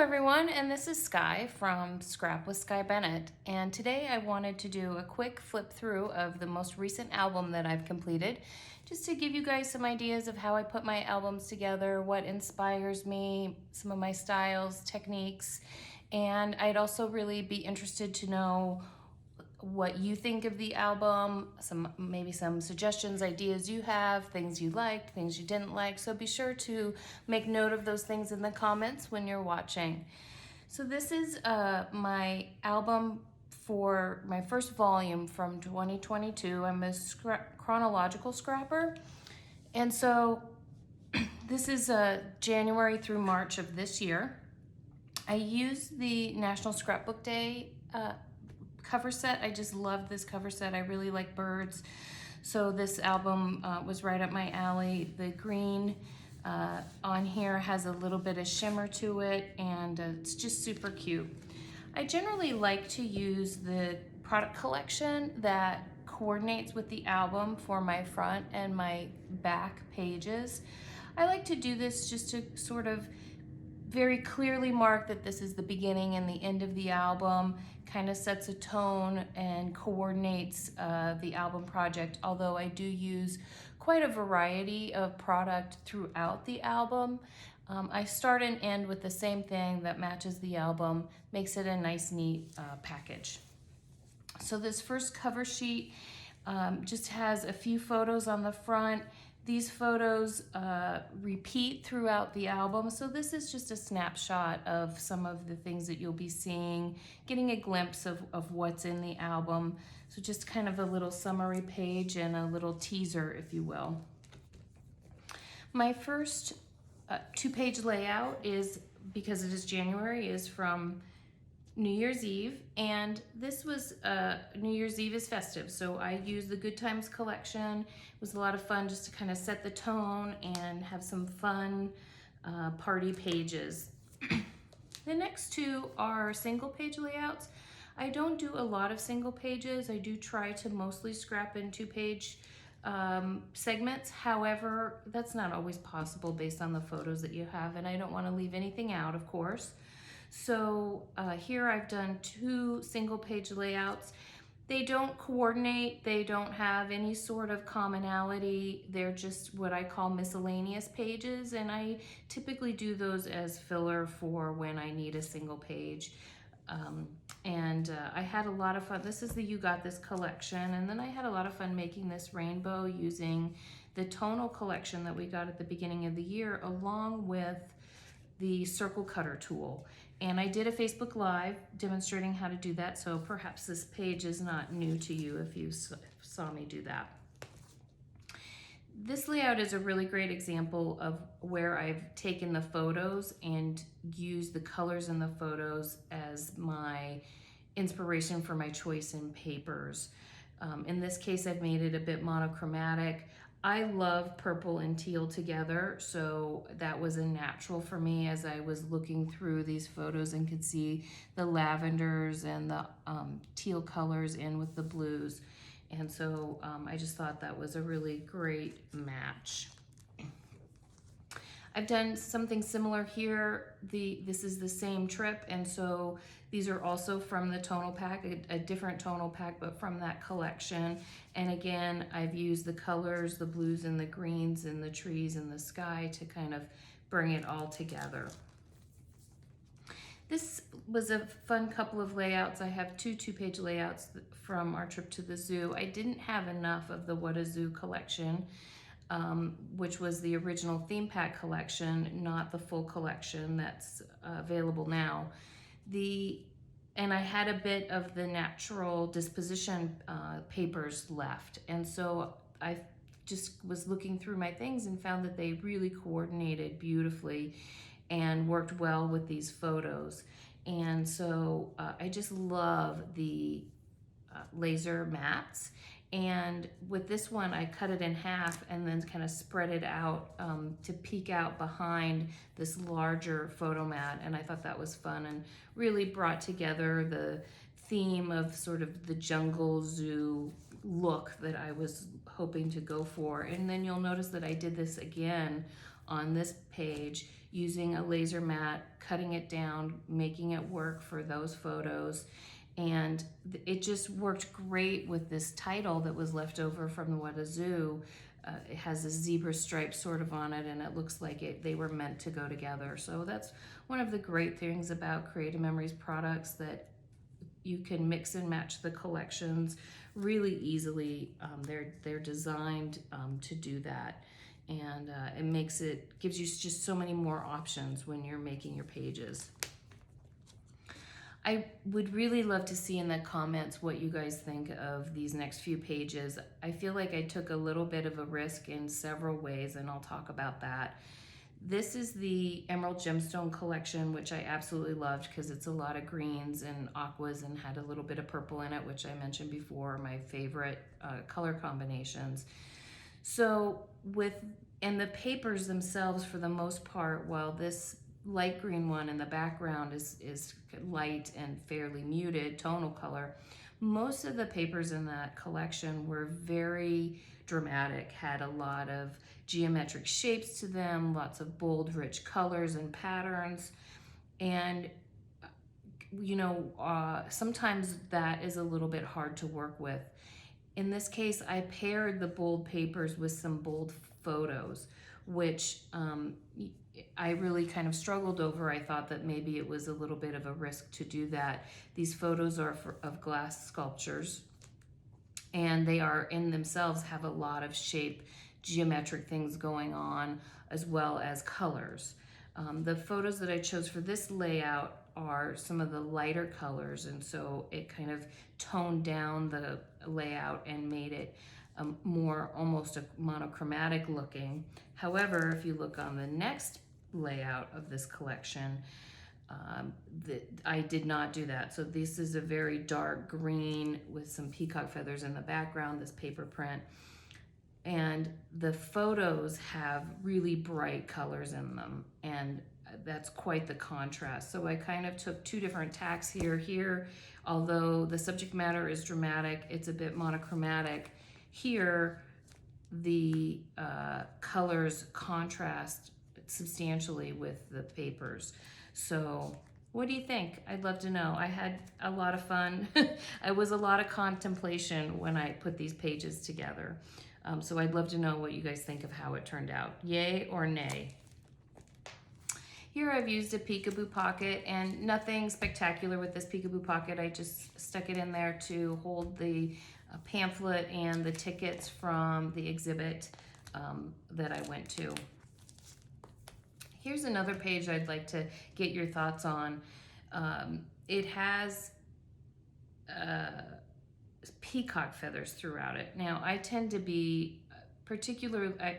everyone, and this is Skye from Scrap with Skye Bennett, and today I wanted to do a quick flip through of the most recent album that I've completed, just to give you guys some ideas of how I put my albums together, what inspires me, some of my styles, techniques, and I'd also really be interested to know what you think of the album, maybe some suggestions, ideas you have, things you liked, things you didn't like. So be sure to make note of those things in the comments when you're watching. So this is my album for my first volume from 2022. I'm a chronological scrapper. And so this is January through March of this year. I used the National Scrapbook Day cover set. I just love this cover set. I really like birds. So this album was right up my alley. The green on here has a little bit of shimmer to it, and it's just super cute. I generally like to use the product collection that coordinates with the album for my front and my back pages. I like to do this just to sort of very clearly mark that this is the beginning and the end of the album, kind of sets a tone and coordinates the album project, although I do use quite a variety of product throughout the album. I start and end with the same thing that matches the album, makes it a nice, neat package. So this first cover sheet just has a few photos on the front. These photos repeat throughout the album, so this is just a snapshot of some of the things that you'll be seeing, getting a glimpse of what's in the album. So just kind of a little summary page and a little teaser, if you will. My first two-page layout is, because it is January, is from New Year's Eve, and this was New Year's Eve is festive, so I used the Good Times collection. It was a lot of fun just to kind of set the tone and have some fun party pages. The next two are single page layouts. I don't do a lot of single pages. I do try to mostly scrap in two-page segments. However, that's not always possible based on the photos that you have, and I don't want to leave anything out, of course. So here I've done two single page layouts. They don't coordinate, they don't have any sort of commonality. They're just what I call miscellaneous pages, and I typically do those as filler for when I need a single page. I had a lot of fun. This is the You Got This collection, and then I had a lot of fun making this rainbow using the tonal collection that we got at the beginning of the year, along with the circle cutter tool. And I did a Facebook Live demonstrating how to do that, so perhaps this page is not new to you if you saw me do that. This layout is a really great example of where I've taken the photos and used the colors in the photos as my inspiration for my choice in papers. In this case, I've made it a bit monochromatic. I love purple and teal together, so that was a natural for me as I was looking through these photos and could see the lavenders and the teal colors in with the blues. And so I just thought that was a really great match. I've done something similar here. This is the same trip, and so these are also from the tonal pack, a different tonal pack, but from that collection. And again, I've used the colors, the blues and the greens and the trees and the sky to kind of bring it all together. This was a fun couple of layouts. I have two-page layouts from our trip to the zoo. I didn't have enough of the What a Zoo collection, which was the original theme pack collection, not the full collection that's available now. And I had a bit of the natural disposition papers left, and so I just was looking through my things and found that they really coordinated beautifully and worked well with these photos. And so I just love the laser mats. And with this one, I cut it in half and then kind of spread it out to peek out behind this larger photo mat. And I thought that was fun and really brought together the theme of sort of the jungle zoo look that I was hoping to go for. And then you'll notice that I did this again on this page using a laser mat, cutting it down, making it work for those photos. And it just worked great with this title that was left over from the What a Zoo. It has a zebra stripe sort of on it, and it looks like they were meant to go together. So that's one of the great things about Creative Memories products, that you can mix and match the collections really easily. They're designed to do that, and gives you just so many more options when you're making your pages. I would really love to see in the comments what you guys think of these next few pages. I feel like I took a little bit of a risk in several ways, and I'll talk about that. This is the Emerald Gemstone collection, which I absolutely loved because it's a lot of greens and aquas and had a little bit of purple in it, which I mentioned before, my favorite color combinations. So and the papers themselves, for the most part, while this light green one in the background is light and fairly muted tonal color, most of the papers in that collection were very dramatic, had a lot of geometric shapes to them, lots of bold, rich colors and patterns. And sometimes that is a little bit hard to work with. In this case, I paired the bold papers with some bold photos, which I really kind of struggled over. I thought that maybe it was a little bit of a risk to do that. These photos are of glass sculptures, and they are in themselves have a lot of shape, geometric things going on, as well as colors. The photos that I chose for this layout are some of the lighter colors, and so it kind of toned down the layout and made it more almost a monochromatic looking. However, if you look on the next layout of this collection, I did not do that. So this is a very dark green with some peacock feathers in the background, this paper print. And the photos have really bright colors in them, and that's quite the contrast. So I kind of took two different tacks here. Although the subject matter is dramatic, it's a bit monochromatic. Here, the colors contrast substantially with the papers. So what do you think? I'd love to know. I had a lot of fun. It was a lot of contemplation when I put these pages together. So I'd love to know what you guys think of how it turned out. Yay or nay? Here I've used a peekaboo pocket, and nothing spectacular with this peekaboo pocket. I just stuck it in there to hold the pamphlet and the tickets from the exhibit that I went to. Here's another page I'd like to get your thoughts on. It has peacock feathers throughout it. Now, I tend to be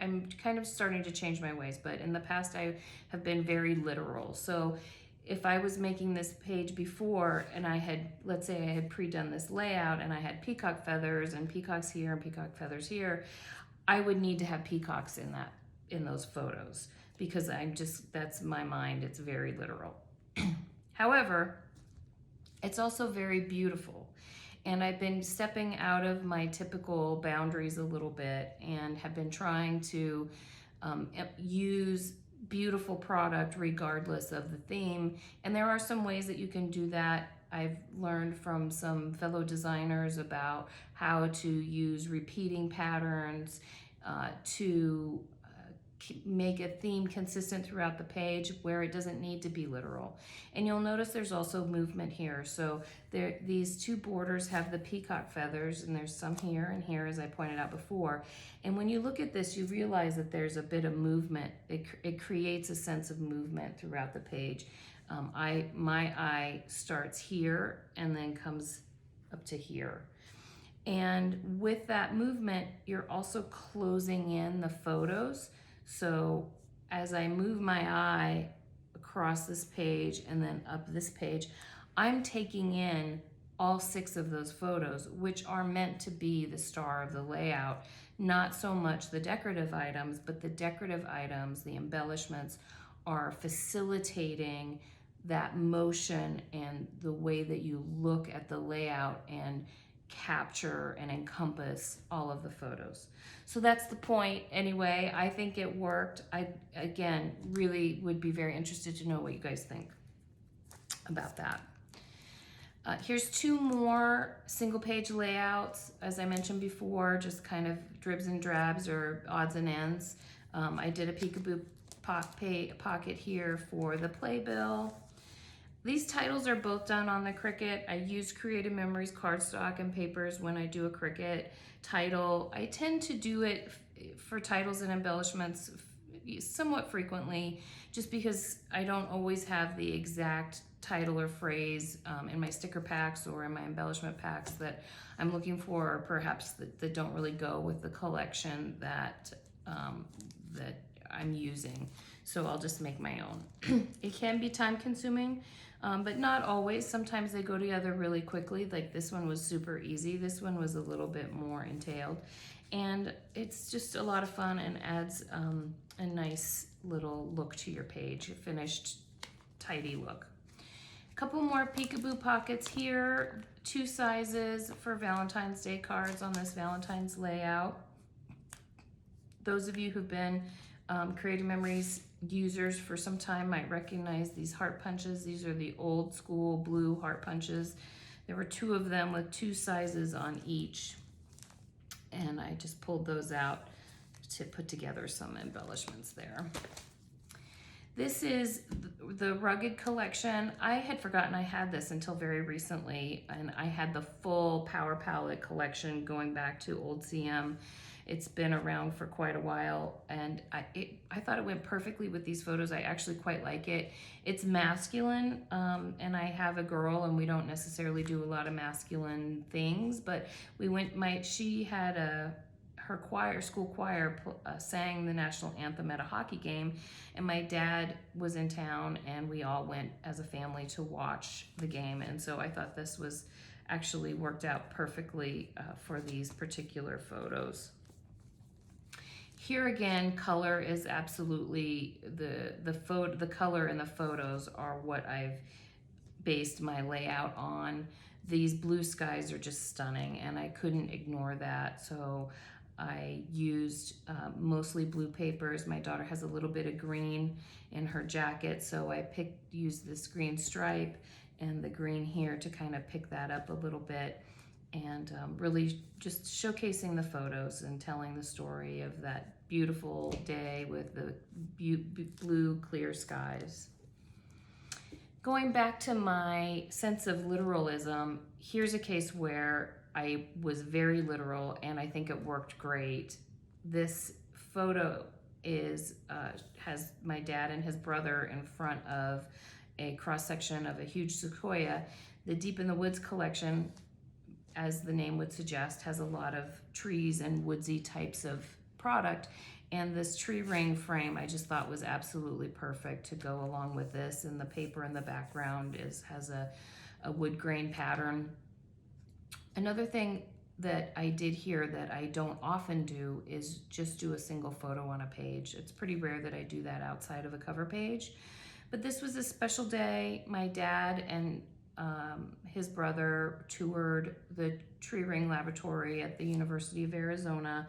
I'm kind of starting to change my ways, but in the past I have been very literal. So if I was making this page before and let's say I had pre-done this layout and I had peacock feathers and peacocks here and peacock feathers here, I would need to have peacocks in those photos, because that's my mind, it's very literal. However, it's also very beautiful. And I've been stepping out of my typical boundaries a little bit and have been trying to use beautiful product regardless of the theme. And there are some ways that you can do that. I've learned from some fellow designers about how to use repeating patterns to make a theme consistent throughout the page where it doesn't need to be literal. And you'll notice there's also movement here. So these two borders have the peacock feathers, and there's some here and here, as I pointed out before. And when you look at this, you realize that there's a bit of movement. It creates a sense of movement throughout the page. My eye starts here and then comes up to here. And with that movement, you're also closing in the photos. So as I move my eye across this page and then up this page, I'm taking in all 6 of those photos, which are meant to be the star of the layout. Not so much the decorative items, but the decorative items, the embellishments, are facilitating that motion and the way that you look at the layout and capture and encompass all of the photos. So that's the point anyway. I think it worked. I, again, really would be very interested to know what you guys think about that. Here's two more single page layouts. As I mentioned before, just kind of dribs and drabs or odds and ends. I did a peekaboo pocket here for the playbill. These titles are both done on the Cricut. I use Creative Memories cardstock and papers when I do a Cricut title. I tend to do it for titles and embellishments somewhat frequently, just because I don't always have the exact title or phrase in my sticker packs or in my embellishment packs that I'm looking for, or perhaps that don't really go with the collection that that I'm using. So I'll just make my own. It can be time consuming, but not always. Sometimes they go together really quickly. Like this one was super easy. This one was a little bit more entailed. And it's just a lot of fun and adds a nice little look to your page, a finished, tidy look. A couple more peekaboo pockets here, 2 sizes for Valentine's Day cards on this Valentine's layout. Those of you who've been Creative Memories users for some time might recognize these heart punches. These are the old school blue heart punches. There were 2 of them with 2 sizes on each. And I just pulled those out to put together some embellishments there. This is the Rugged collection. I had forgotten I had this until very recently, and I had the full Power Palette collection going back to old CM. It's been around for quite a while, and I thought it went perfectly with these photos. I actually quite like it. It's masculine, and I have a girl, and we don't necessarily do a lot of masculine things, but she had her choir, school choir, sang the national anthem at a hockey game, and my dad was in town, and we all went as a family to watch the game, and so I thought this was actually worked out perfectly for these particular photos. Here again, color is absolutely the color in the photos are what I've based my layout on. These blue skies are just stunning, and I couldn't ignore that. So I used mostly blue papers. My daughter has a little bit of green in her jacket, so I used this green stripe and the green here to kind of pick that up a little bit, and really just showcasing the photos and telling the story of that beautiful day with the blue clear skies. Going back to my sense of literalism, here's a case where I was very literal, and I think it worked great. This photo has my dad and his brother in front of a cross-section of a huge sequoia. The Deep in the Woods collection, as the name would suggest, has a lot of trees and woodsy types of product, and this tree ring frame I just thought was absolutely perfect to go along with this, and the paper in the background has a wood grain pattern. Another thing that I did here that I don't often do is just do a single photo on a page. It's pretty rare that I do that outside of a cover page, but this was a special day. My dad and his brother toured the tree ring laboratory at the University of Arizona.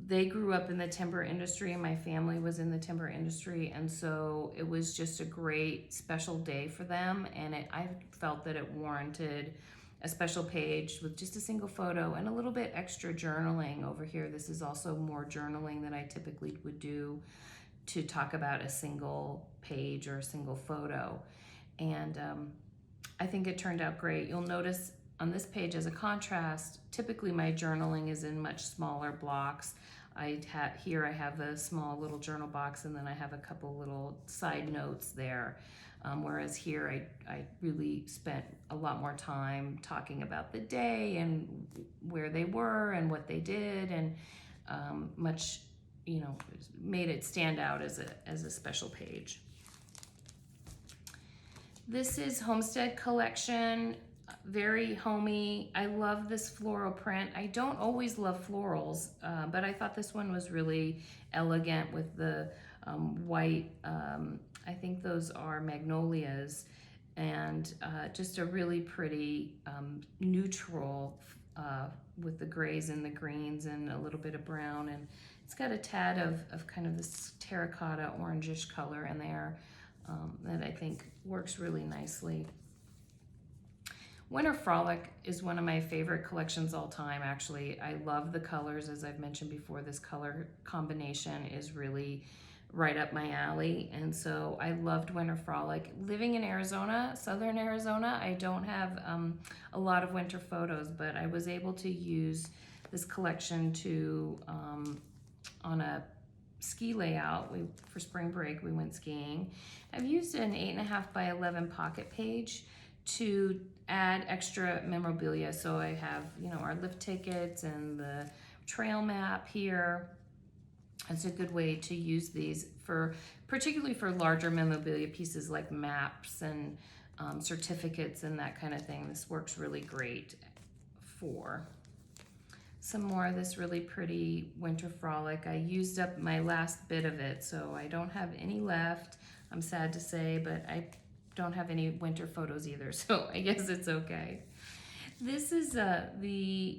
They grew up in the timber industry, and my family was in the timber industry, and so it was just a great special day for them, and I felt that it warranted a special page with just a single photo and a little bit extra journaling over here. This is also more journaling than I typically would do to talk about a single page or a single photo, and I think it turned out great. You'll notice on this page, as a contrast, typically my journaling is in much smaller blocks. Here I have a small little journal box, and then I have a couple little side notes there. Whereas here I really spent a lot more time talking about the day and where they were and what they did, and much, made it stand out as a special page. This is Homestead collection. Very homey. I love this floral print. I don't always love florals, but I thought this one was really elegant with the white, I think those are magnolias, and just a really pretty neutral with the grays and the greens and a little bit of brown, and it's got a tad of kind of this terracotta orangish color in there that I think works really nicely. Winter Frolic is one of my favorite collections all time, actually. I love the colors. As I've mentioned before, this color combination is really right up my alley, and so I loved Winter Frolic. Living in Arizona, southern Arizona, I don't have a lot of winter photos, but I was able to use this collection to, on a ski layout, for spring break, we went skiing. I've used an 8.5 by 11 pocket page to add extra memorabilia. So I have, you know, our lift tickets and the trail map here. It's a good way to use these for, particularly for larger memorabilia pieces like maps and certificates and that kind of thing. This works really great for. Some more of this really pretty Winter Frolic. I used up my last bit of it, so I don't have any left. I'm sad to say, but I don't have any winter photos either, so I guess it's okay. This is the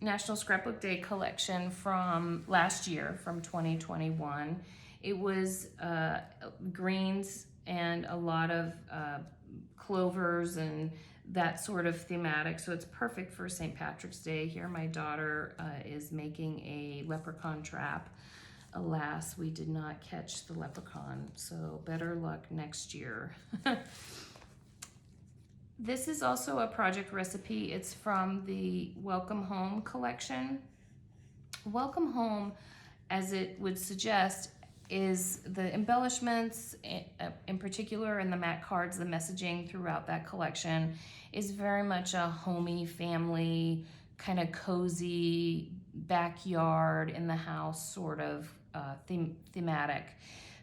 National Scrapbook Day collection from last year, from 2021. It was greens and a lot of clovers and that sort of thematic, so it's perfect for St. Patrick's Day. Here my daughter is making a leprechaun trap. Alas, we did not catch the leprechaun, so better luck next year. This is also a project recipe. It's from the Welcome Home collection. Welcome Home, as it would suggest, is the embellishments in particular, and the mat cards, the messaging throughout that collection is very much a homey, family, kind of cozy, backyard in the house sort of thematic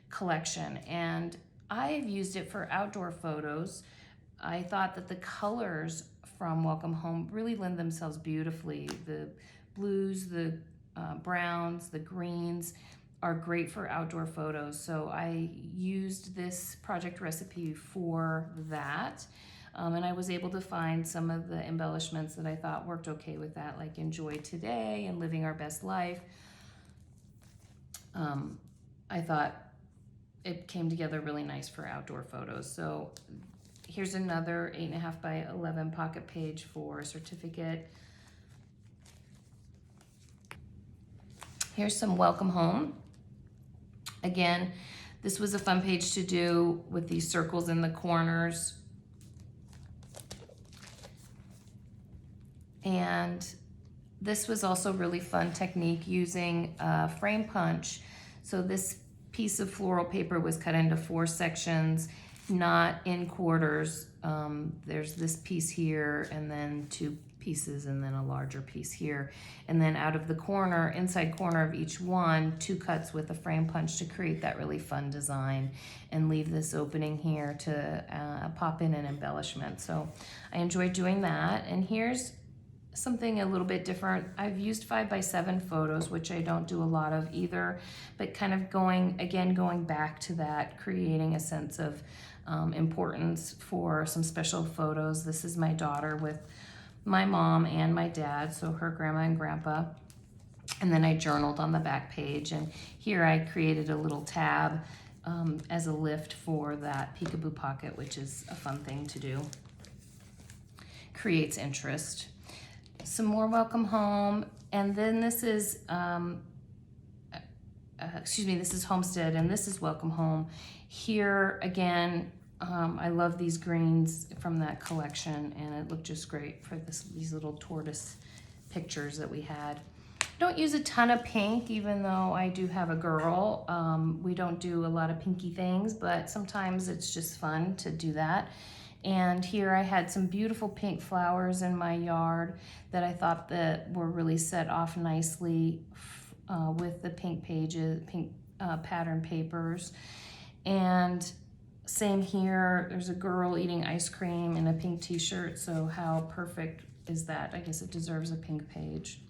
collection. And I've used it for outdoor photos. I thought that the colors from Welcome Home really lend themselves beautifully. The blues, the browns, the greens are great for outdoor photos. So I used this project recipe for that. And I was able to find some of the embellishments that I thought worked okay with that, like Enjoy Today and Living Our Best Life. I thought it came together really nice for outdoor photos. So here's another 8.5 by 11 pocket page for a certificate. Here's some Welcome Home. Again, this was a fun page to do with these circles in the corners. And this was also really fun technique using frame punch. So this piece of floral paper was cut into 4 sections, not in quarters. There's this piece here, and then 2 pieces, and then a larger piece here. And then out of the corner, inside corner of each one, 2 cuts with a frame punch to create that really fun design, and leave this opening here to pop in an embellishment. So I enjoyed doing that. And here's something a little bit different. I've used 5 by 7 photos, which I don't do a lot of either, but kind of going back to that, creating a sense of importance for some special photos. This is my daughter with my mom and my dad, so her grandma and grandpa. And then I journaled on the back page, and here I created a little tab as a lift for that peekaboo pocket, which is a fun thing to do. Creates interest. Some more Welcome Home, and then this is, this is Homestead, and this is Welcome Home. Here again, I love these greens from that collection, and it looked just great for these little tortoise pictures that we had. Don't use a ton of pink, even though I do have a girl. We don't do a lot of pinky things, but sometimes it's just fun to do that. And here I had some beautiful pink flowers in my yard that I thought that were really set off nicely with the pink pages, pink pattern papers. And same here, there's a girl eating ice cream in a pink t-shirt, so how perfect is that? I guess it deserves a pink page.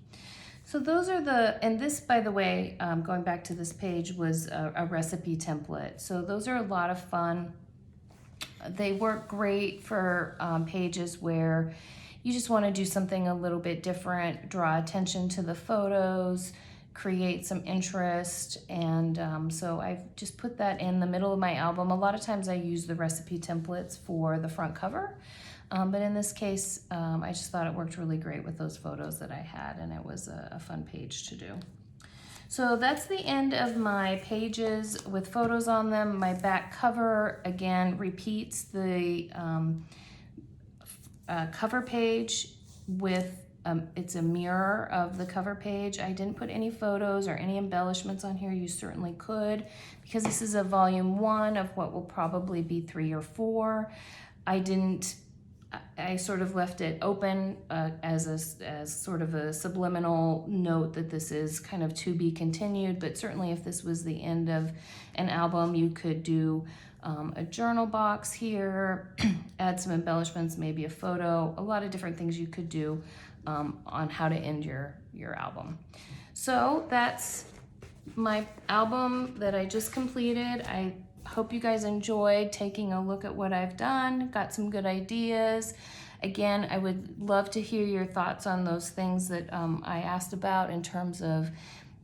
So those are and this, by the way, going back to this page, was a recipe template. So those are a lot of fun. They work great for pages where you just want to do something a little bit different, draw attention to the photos, create some interest, and so I've just put that in the middle of my album. A lot of times I use the recipe templates for the front cover, but in this case I just thought it worked really great with those photos that I had, and it was a fun page to do. So that's the end of my pages with photos on them. My back cover again repeats the cover page with it's a mirror of the cover page. I didn't put any photos or any embellishments on here. You certainly could, because this is a volume 1 of what will probably be 3 or 4. I sort of left it open as sort of a subliminal note that this is kind of to be continued, but certainly if this was the end of an album, you could do a journal box here, add some embellishments, maybe a photo, a lot of different things you could do on how to end your album. So that's my album that I just completed. I hope you guys enjoyed taking a look at what I've done, got some good ideas. Again, I would love to hear your thoughts on those things that I asked about in terms of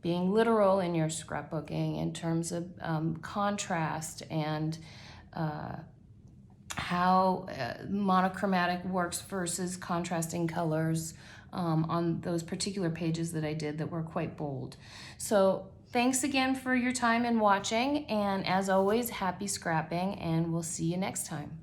being literal in your scrapbooking, in terms of contrast, and how monochromatic works versus contrasting colors on those particular pages that I did that were quite bold. So thanks again for your time and watching, and as always, happy scrapping, and we'll see you next time.